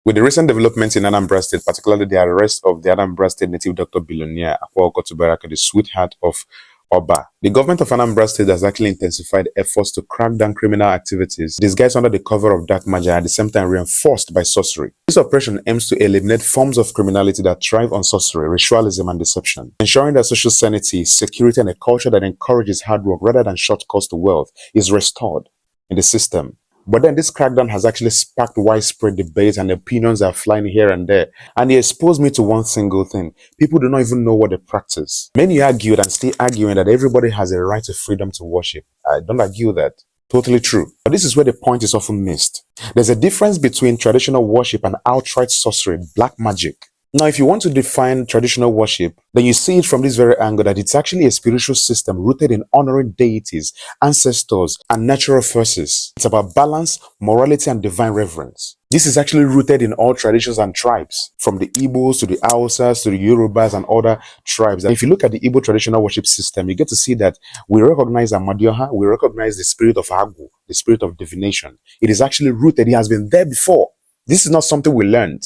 With the recent developments in Anambra State, particularly the arrest of the Anambra State native doctor billionaire Akwa Okotubaraka, the sweetheart of Oba, the government of Anambra State has actually intensified efforts to crack down criminal activities disguised under the cover of dark magic, at the same time reinforced by sorcery. This operation aims to eliminate forms of criminality that thrive on sorcery, ritualism, and deception, ensuring that social sanity, security, and a culture that encourages hard work rather than shortcuts to wealth is restored in the system. But then this crackdown has actually sparked widespread debate, and opinions are flying here and there. And it exposed me to one single thing. People do not even know what they practice. Many argued and still arguing that everybody has a right to freedom to worship. I don't argue that. Totally true. But this is where the point is often missed. There's a difference between traditional worship and outright sorcery, black magic. Now, if you want to define traditional worship, then you see it from this very angle that it's actually a spiritual system rooted in honoring deities, ancestors, and natural forces. It's about balance, morality, and divine reverence. This is actually rooted in all traditions and tribes, from the Igbos to the Hausas to the Yorubas and other tribes. And if you look at the Igbo traditional worship system, you get to see that we recognize Amadioha, we recognize the spirit of Agu, the spirit of divination. It is actually rooted, it has been there before. This is not something we learned.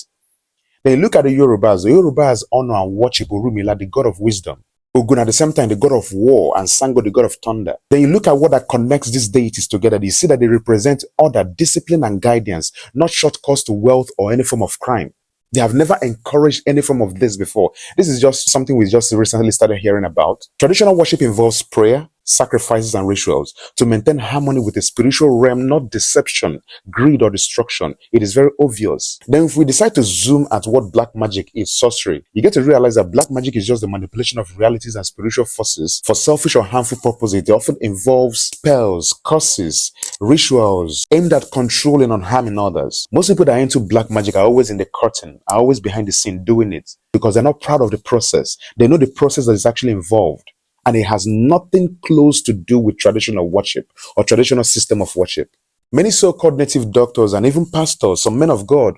Then you look at the Yorubas honor and worship Orumila, the god of wisdom, Ogun at the same time, the god of war, and Sango, the god of thunder. Then you look at what that connects these deities together. You see that they represent order, discipline, and guidance, not shortcuts to wealth or any form of crime. They have never encouraged any form of this before. This is just something we just recently started hearing about. Traditional worship involves prayer, sacrifices, and rituals to maintain harmony with the spiritual realm, not deception, greed, or destruction. It is very obvious. Then if we decide to zoom at what black magic is, sorcery, you get to realize that black magic is just the manipulation of realities and spiritual forces for selfish or harmful purposes. It often involves spells, curses, rituals aimed at controlling and harming others. Most people that are into black magic are always in the curtain, are always behind the scene doing it because they're not proud of the process. They know the process that is actually involved. And it has nothing close to do with traditional worship or traditional system of worship. Many so-called native doctors and even pastors, some men of God,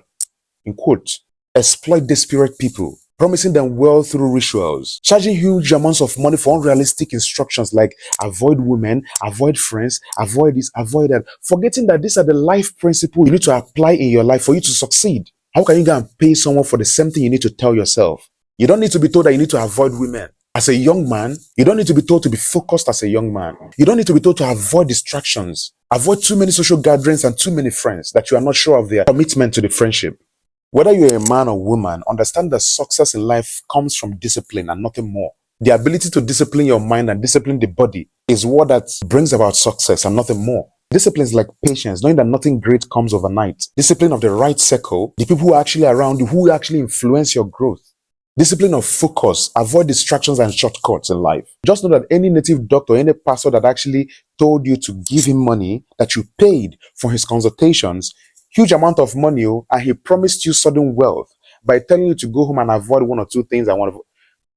in quote, exploit desperate people, promising them wealth through rituals, charging huge amounts of money for unrealistic instructions like avoid women, avoid friends, avoid this, avoid that, forgetting that these are the life principles you need to apply in your life for you to succeed. How can you go and pay someone for the same thing you need to tell yourself? You don't need to be told that you need to avoid women. As a young man, you don't need to be told to be focused as a young man. You don't need to be told to avoid distractions, avoid too many social gatherings and too many friends that you are not sure of their commitment to the friendship. Whether you're a man or woman, understand that success in life comes from discipline and nothing more. The ability to discipline your mind and discipline the body is what that brings about success and nothing more. Discipline is like patience, knowing that nothing great comes overnight. Discipline of the right circle, the people who are actually around you, who actually influence your growth. Discipline of focus, avoid distractions and shortcuts in life. Just know that any native doctor, any pastor that actually told you to give him money, that you paid for his consultations, huge amount of money, and he promised you sudden wealth by telling you to go home and avoid one or two things,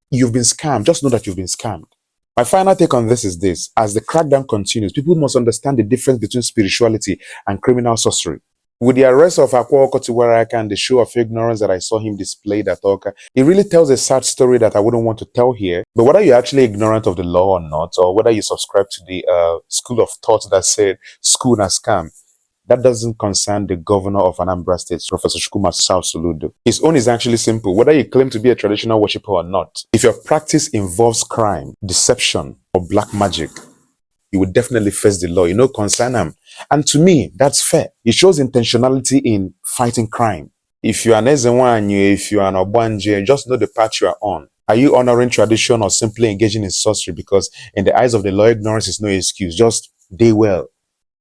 you've been scammed. Just know that you've been scammed. My final take on this is this: as the crackdown continues, people must understand the difference between spirituality and criminal sorcery. With the arrest of Akwa Okotubaraka and the show of ignorance that I saw him display at Oka, it really tells a sad story that I wouldn't want to tell here. But whether you're actually ignorant of the law or not, or whether you subscribe to the school of thought that said school na scam, that doesn't concern the governor of Anambra State, Professor Soludo. His own is actually simple. Whether you claim to be a traditional worshipper or not, if your practice involves crime, deception, or black magic, you would definitely face the law. You know, concern him. And to me, that's fair. It shows intentionality in fighting crime. If you're an Ezenwanyu, if you're an Obanje, just know the path you are on. Are you honoring tradition or simply engaging in sorcery? Because in the eyes of the law, ignorance is no excuse. Just day well.